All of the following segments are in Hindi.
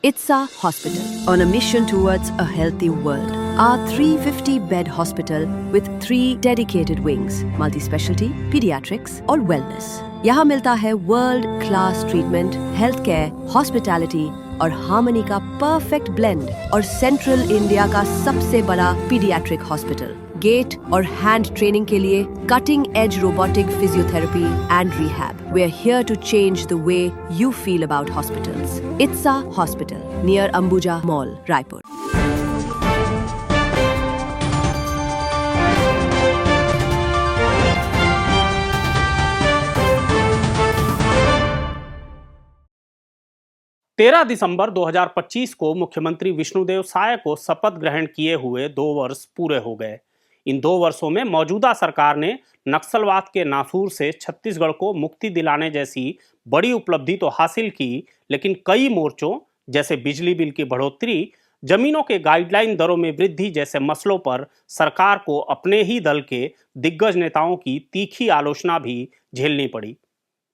ITSA Hospital, on a mission towards a healthy world. Our 350-bed hospital with 3 dedicated wings, multi-specialty, pediatrics और wellness. यहाँ मिलता है world class treatment, health care, hospitality और हार्मनी का परफेक्ट ब्लेंड और सेंट्रल इंडिया का सबसे बड़ा पीडियाट्रिक हॉस्पिटल. गेट और हैंड ट्रेनिंग के लिए cutting edge robotic physiotherapy and rehab. We are here to change the way you feel about hospitals. ITSA Hospital, near Ambuja Mall, Raipur. तेरह दिसंबर 2025 को मुख्यमंत्री विष्णुदेव साय को शपथ ग्रहण किए हुए 2 वर्ष पूरे हो गए. इन 2 वर्षों में मौजूदा सरकार ने नक्सलवाद के नासूर से छत्तीसगढ़ को मुक्ति दिलाने जैसी बड़ी उपलब्धि तो हासिल की, लेकिन कई मोर्चों जैसे बिजली बिल की बढ़ोतरी, जमीनों के गाइडलाइन दरों में वृद्धि जैसे मसलों पर सरकार को अपने ही दल के दिग्गज नेताओं की तीखी आलोचना भी झेलनी पड़ी.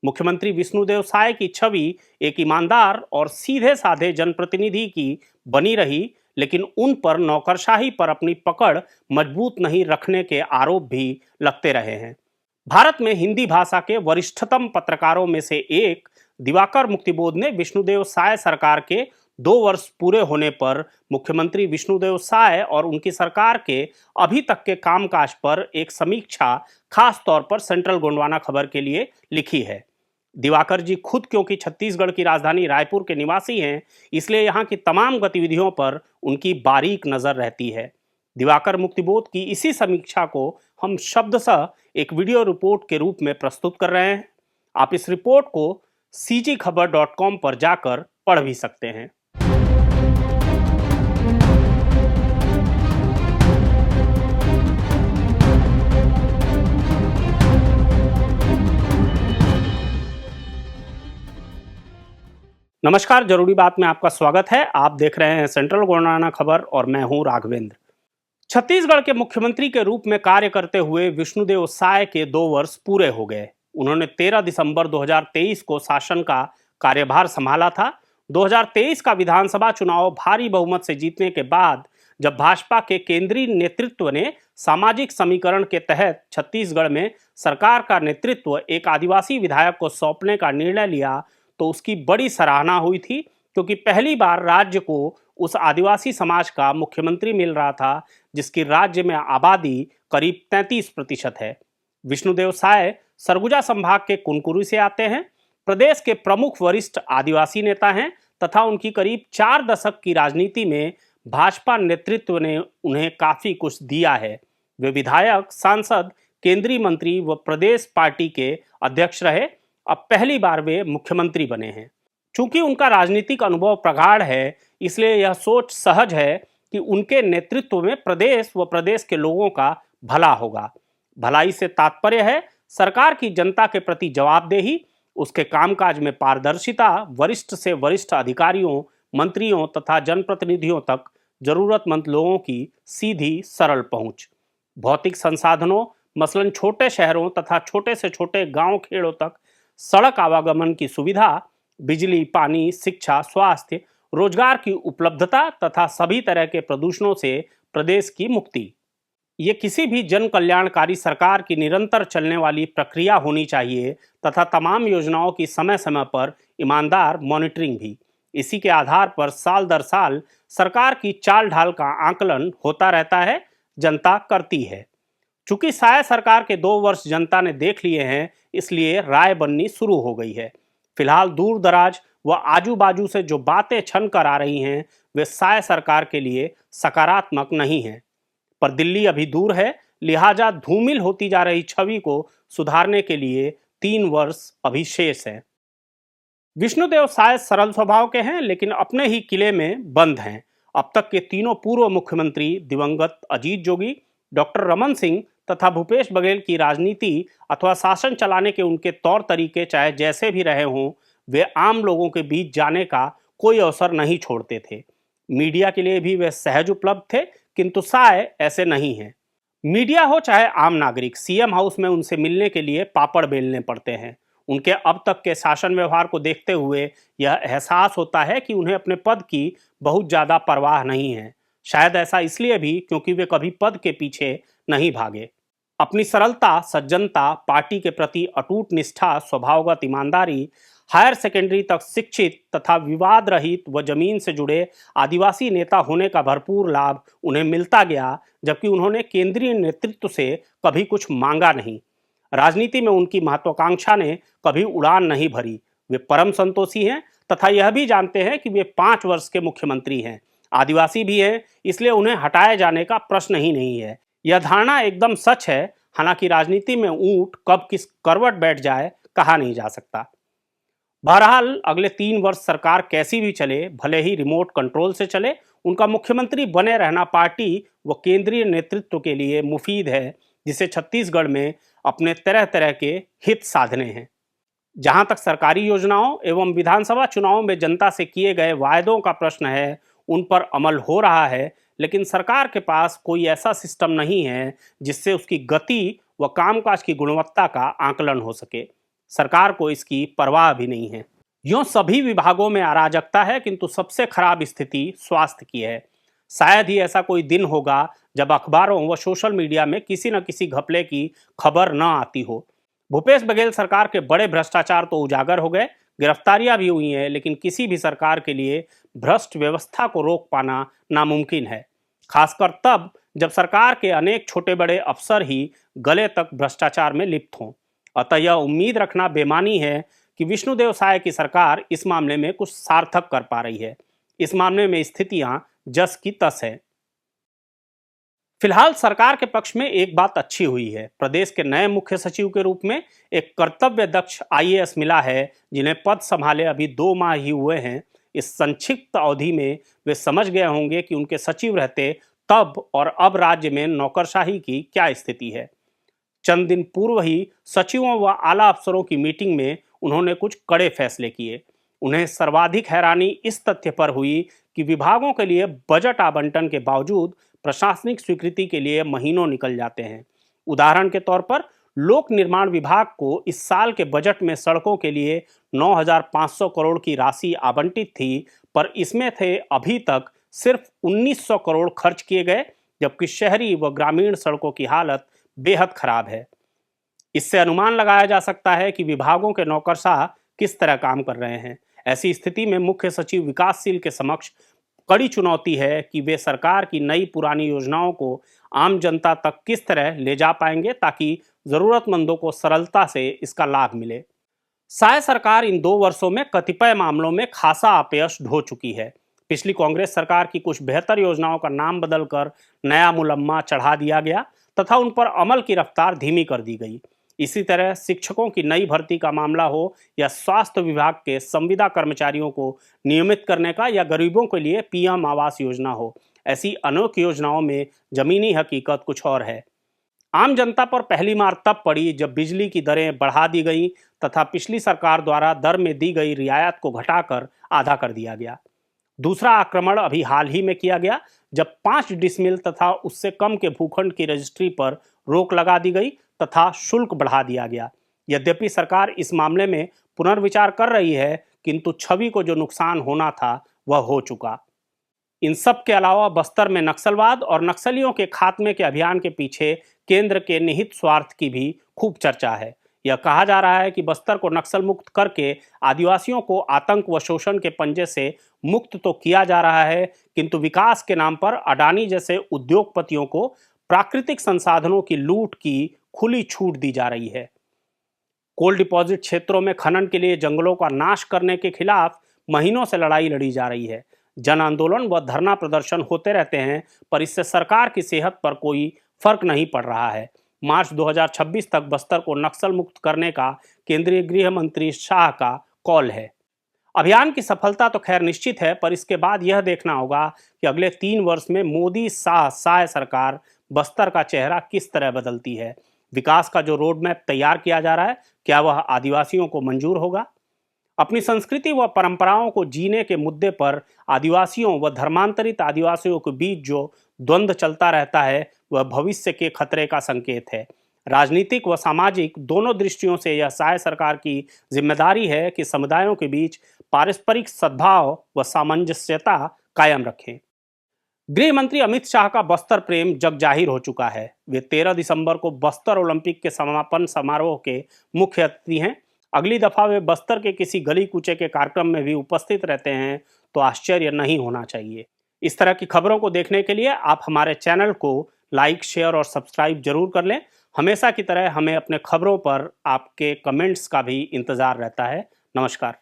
मुख्यमंत्री विष्णुदेव साय की छवि एक ईमानदार और सीधे साधे जनप्रतिनिधि की बनी रही, लेकिन उन पर नौकरशाही पर अपनी पकड़ मजबूत नहीं रखने के आरोप भी लगते रहे हैं. भारत में हिंदी भाषा के वरिष्ठतम पत्रकारों में से एक दिवाकर मुक्तिबोध ने विष्णुदेव साय सरकार के 2 वर्ष पूरे होने पर मुख्यमंत्री विष्णुदेव साय और उनकी सरकार के अभी तक के कामकाज पर एक समीक्षा खास तौर पर सेंट्रल गोंडवाना खबर के लिए लिखी है. दिवाकर जी खुद क्योंकि छत्तीसगढ़ की राजधानी रायपुर के निवासी हैं, इसलिए यहाँ की तमाम गतिविधियों पर उनकी बारीक नजर रहती है. दिवाकर मुक्तिबोध की इसी समीक्षा को हम शब्दशः एक वीडियो रिपोर्ट के रूप में प्रस्तुत कर रहे हैं. आप इस रिपोर्ट को cgkhabar.com पर जाकर पढ़ भी सकते हैं. नमस्कार, जरूरी बात में आपका स्वागत है. आप देख रहे हैं सेंट्रल गोंडवाना खबर और मैं हूं राघवेंद्र. छत्तीसगढ़ के मुख्यमंत्री के रूप में कार्य करते हुए विष्णुदेव साय के 2 वर्ष पूरे हो गए. उन्होंने 13 दिसंबर 2023 को शासन का कार्यभार संभाला था. 2023 का विधानसभा चुनाव भारी बहुमत से जीतने के बाद जब भाजपा के केंद्रीय नेतृत्व ने सामाजिक समीकरण के तहत छत्तीसगढ़ में सरकार का नेतृत्व एक आदिवासी विधायक को सौंपने का निर्णय लिया, तो उसकी बड़ी सराहना हुई थी, क्योंकि पहली बार राज्य को उस आदिवासी समाज का मुख्यमंत्री मिल रहा था जिसकी राज्य में आबादी करीब 33% है. विष्णुदेव साय सरगुजा संभाग के कुनकुरी से आते हैं. प्रदेश के प्रमुख वरिष्ठ आदिवासी नेता हैं तथा उनकी करीब 4 दशक की राजनीति में भाजपा नेतृत्व ने उन्हें काफी कुछ दिया है. वे विधायक, सांसद, केंद्रीय मंत्री व प्रदेश पार्टी के अध्यक्ष रहे. अब पहली बार वे मुख्यमंत्री बने हैं. चूंकि उनका राजनीतिक अनुभव प्रगाढ़ है, इसलिए यह सोच सहज है कि उनके नेतृत्व में प्रदेश व प्रदेश के लोगों का भला होगा. भलाई से तात्पर्य है सरकार की जनता के प्रति जवाबदेही, उसके कामकाज में पारदर्शिता, वरिष्ठ से वरिष्ठ अधिकारियों, मंत्रियों तथा जनप्रतिनिधियों तक जरूरतमंद लोगों की सीधी सरल पहुंच, भौतिक संसाधनों मसलन छोटे शहरों तथा छोटे से छोटे गांव खेड़ों तक सड़क आवागमन की सुविधा, बिजली, पानी, शिक्षा, स्वास्थ्य, रोजगार की उपलब्धता तथा सभी तरह के प्रदूषणों से प्रदेश की मुक्ति. ये किसी भी जन कल्याणकारी सरकार की निरंतर चलने वाली प्रक्रिया होनी चाहिए तथा तमाम योजनाओं की समय समय पर ईमानदार मॉनिटरिंग भी. इसी के आधार पर साल दर साल सरकार की चाल ढाल का आकलन होता रहता है, जनता करती है. चूंकि साय सरकार के 2 वर्ष जनता ने देख लिए हैं, इसलिए राय बननी शुरू हो गई है. फिलहाल दूर दराज व आजू बाजू से जो बातें छन कर आ रही हैं, वे साय सरकार के लिए सकारात्मक नहीं हैं. पर दिल्ली अभी दूर है, लिहाजा धूमिल होती जा रही छवि को सुधारने के लिए 3 वर्ष अभी शेष है. विष्णुदेव साय सरल स्वभाव के हैं, लेकिन अपने ही किले में बंद हैं. अब तक के तीनों पूर्व मुख्यमंत्री दिवंगत अजीत जोगी, डॉक्टर रमन सिंह तथा भूपेश बघेल की राजनीति अथवा शासन चलाने के उनके तौर तरीके चाहे जैसे भी रहे हों, वे आम लोगों के बीच जाने का कोई अवसर नहीं छोड़ते थे. मीडिया के लिए भी वे सहज उपलब्ध थे, किंतु साय ऐसे नहीं हैं. मीडिया हो चाहे आम नागरिक, सीएम हाउस में उनसे मिलने के लिए पापड़ बेलने पड़ते हैं. उनके अब तक के शासन व्यवहार को देखते हुए यह एहसास होता है कि उन्हें अपने पद की बहुत ज़्यादा परवाह नहीं है। शायद ऐसा इसलिए भी क्योंकि वे कभी पद के पीछे नहीं भागे। अपनी सरलता, सज्जनता, पार्टी के प्रति अटूट निष्ठा, स्वभावगत ईमानदारी, हायर सेकेंडरी तक शिक्षित तथा विवाद रहित व जमीन से जुड़े आदिवासी नेता होने का भरपूर लाभ उन्हें मिलता गया, जबकि उन्होंने केंद्रीय नेतृत्व से कभी कुछ मांगा नहीं। राजनीति में उनकी महत्वाकांक्षा ने कभी उड़ान नहीं भरी। वे परम संतोषी हैं तथा यह भी जानते हैं कि वे 5 वर्ष के मुख्यमंत्री हैं, आदिवासी भी हैं, इसलिए उन्हें हटाए जाने का प्रश्न ही नहीं है। यह धारणा एकदम सच है। हालांकि राजनीति में ऊंट कब किस करवट बैठ जाए कहा नहीं जा सकता। बहरहाल अगले 3 वर्ष सरकार कैसी भी चले, भले ही रिमोट कंट्रोल से चले, उनका मुख्यमंत्री बने रहना पार्टी व केंद्रीय नेतृत्व के लिए मुफीद है, जिसे छत्तीसगढ़ में अपने तरह तरह के हित साधने हैं। जहां तक सरकारी योजनाओं एवं विधानसभा चुनावों में जनता से किए गए वायदों का प्रश्न है, उन पर अमल हो रहा है, लेकिन सरकार के पास कोई ऐसा सिस्टम नहीं है जिससे उसकी गति व कामकाज की गुणवत्ता का आकलन हो सके। सरकार को इसकी परवाह भी नहीं है। यूं सभी विभागों में अराजकता है, किंतु सबसे खराब स्थिति स्वास्थ्य की है। शायद ही ऐसा कोई दिन होगा जब अखबारों व सोशल मीडिया में किसी न किसी घपले की खबर न आती हो। भूपेश बघेल सरकार के बड़े भ्रष्टाचार तो उजागर हो गए, गिरफ्तारियां भी हुई हैं, लेकिन किसी भी सरकार के लिए भ्रष्ट व्यवस्था को रोक पाना नामुमकिन है, खासकर तब जब सरकार के अनेक छोटे बड़े अफसर ही गले तक भ्रष्टाचार में लिप्त हों। अतः यह उम्मीद रखना बेमानी है कि विष्णुदेव साय की सरकार इस मामले में कुछ सार्थक कर पा रही है। इस मामले में स्थितियां जस की तस है। फिलहाल सरकार के पक्ष में एक बात अच्छी हुई है। प्रदेश के नए मुख्य सचिव के रूप में एक कर्तव्य दक्ष आईएएस मिला है, जिन्हें पद संभाले अभी 2 माह ही हुए हैं। इस संक्षिप्त अवधि में वे समझ गए होंगे कि उनके सचिव रहते तब और अब राज्य में नौकरशाही की क्या स्थिति है। चंद दिन पूर्व ही सचिवों व आला अफसरों की मीटिंग में उन्होंने कुछ कड़े फैसले किए। उन्हें सर्वाधिक हैरानी इस तथ्य पर हुई कि विभागों के लिए बजट आवंटन के बावजूद प्रशासनिक स्वीकृति के लिए महीनों निकल जाते हैं। उदाहरण के तौर पर लोक निर्माण विभाग को इस साल के बजट में सड़कों के लिए 9,500 करोड़ की राशि आवंटित थी, पर इसमें थे अभी तक सिर्फ 1,900 करोड़ खर्च किए गए, जबकि शहरी व ग्रामीण सड़कों की हालत बेहद खराब है। इससे अनुमान लगाया जा सकता है कि विभागों के नौकरशाह किस तरह काम कर रहे हैं। ऐसी स्थिति में मुख्य सचिव विकासशील के समक्ष कड़ी चुनौती है कि वे सरकार की नई पुरानी योजनाओं को आम जनता तक किस तरह ले जा पाएंगे ताकि जरूरतमंदों को सरलता से इसका लाभ मिले। साय सरकार इन 2 वर्षों में कतिपय मामलों में खासा अपयश ढो चुकी है। पिछली कांग्रेस सरकार की कुछ बेहतर योजनाओं का नाम बदलकर नया मुलम्मा चढ़ा दिया गया तथा उन पर अमल की रफ्तार धीमी कर दी गई। इसी तरह शिक्षकों की नई भर्ती का मामला हो या स्वास्थ्य विभाग के संविदा कर्मचारियों को नियमित करने का या गरीबों के लिए पीएम आवास योजना हो, ऐसी अनेक योजनाओं में जमीनी हकीकत कुछ और है। आम जनता पर पहली मार तब पड़ी जब बिजली की दरें बढ़ा दी गई तथा पिछली सरकार द्वारा दर में दी गई रियायत को घटाकर आधा कर दिया गया। दूसरा आक्रमण अभी हाल ही में किया गया, जब 5 डिसमिल तथा उससे कम के भूखंड की रजिस्ट्री पर रोक लगा दी गई तथा शुल्क बढ़ा दिया गया। यद्यपि सरकार इस मामले में पुनर्विचार कर रही है, किंतु छवि को जो नुकसान होना था वह हो चुका। इन सब के अलावा बस्तर में नक्सलवाद और नक्सलियों के खात्मे के अभियान के पीछे केंद्र के निहित स्वार्थ की भी खूब चर्चा है। यह कहा जा रहा है कि बस्तर को नक्सल मुक्त करके आदिवासियों को आतंक व शोषण के पंजे से मुक्त तो किया जा रहा है, किंतु विकास के नाम पर अडानी जैसे उद्योगपतियों को प्राकृतिक संसाधनों की लूट की खुली छूट दी जा रही है। कोल डिपॉजिट क्षेत्रों में खनन के लिए जंगलों का नाश करने के खिलाफ महीनों से लड़ाई लड़ी जा रही है। जन आंदोलन व धरना प्रदर्शन होते रहते हैं, पर इससे सरकार की सेहत पर कोई फर्क नहीं पड़ रहा है। मार्च 2026 तक बस्तर को नक्सल मुक्त करने का केंद्रीय गृह मंत्री शाह का कॉल है। अभियान की सफलता तो खैर निश्चित है, पर इसके बाद यह देखना होगा कि अगले 3 वर्ष में मोदी शाह साय सरकार बस्तर का चेहरा किस तरह बदलती है। विकास का जो रोड मैप तैयार किया जा रहा है, क्या वह आदिवासियों को मंजूर होगा? अपनी संस्कृति व परंपराओं को जीने के मुद्दे पर आदिवासियों व धर्मांतरित आदिवासियों के बीच जो द्वंद्व चलता रहता है, वह भविष्य के खतरे का संकेत है। राजनीतिक व सामाजिक दोनों दृष्टियों से यह साय सरकार की जिम्मेदारी है कि समुदायों के बीच पारस्परिक सद्भाव व सामंजस्यता कायम रखें। गृह मंत्री अमित शाह का बस्तर प्रेम जग जाहिर हो चुका है। वे 13 दिसंबर को बस्तर ओलंपिक के समापन समारोह के मुख्य अतिथि हैं। अगली दफा वे बस्तर के किसी गली कूचे के कार्यक्रम में भी उपस्थित रहते हैं तो आश्चर्य नहीं होना चाहिए। इस तरह की खबरों को देखने के लिए आप हमारे चैनल को लाइक, शेयर और सब्सक्राइब जरूर कर लें। हमेशा की तरह हमें अपने खबरों पर आपके कमेंट्स का भी इंतजार रहता है। नमस्कार।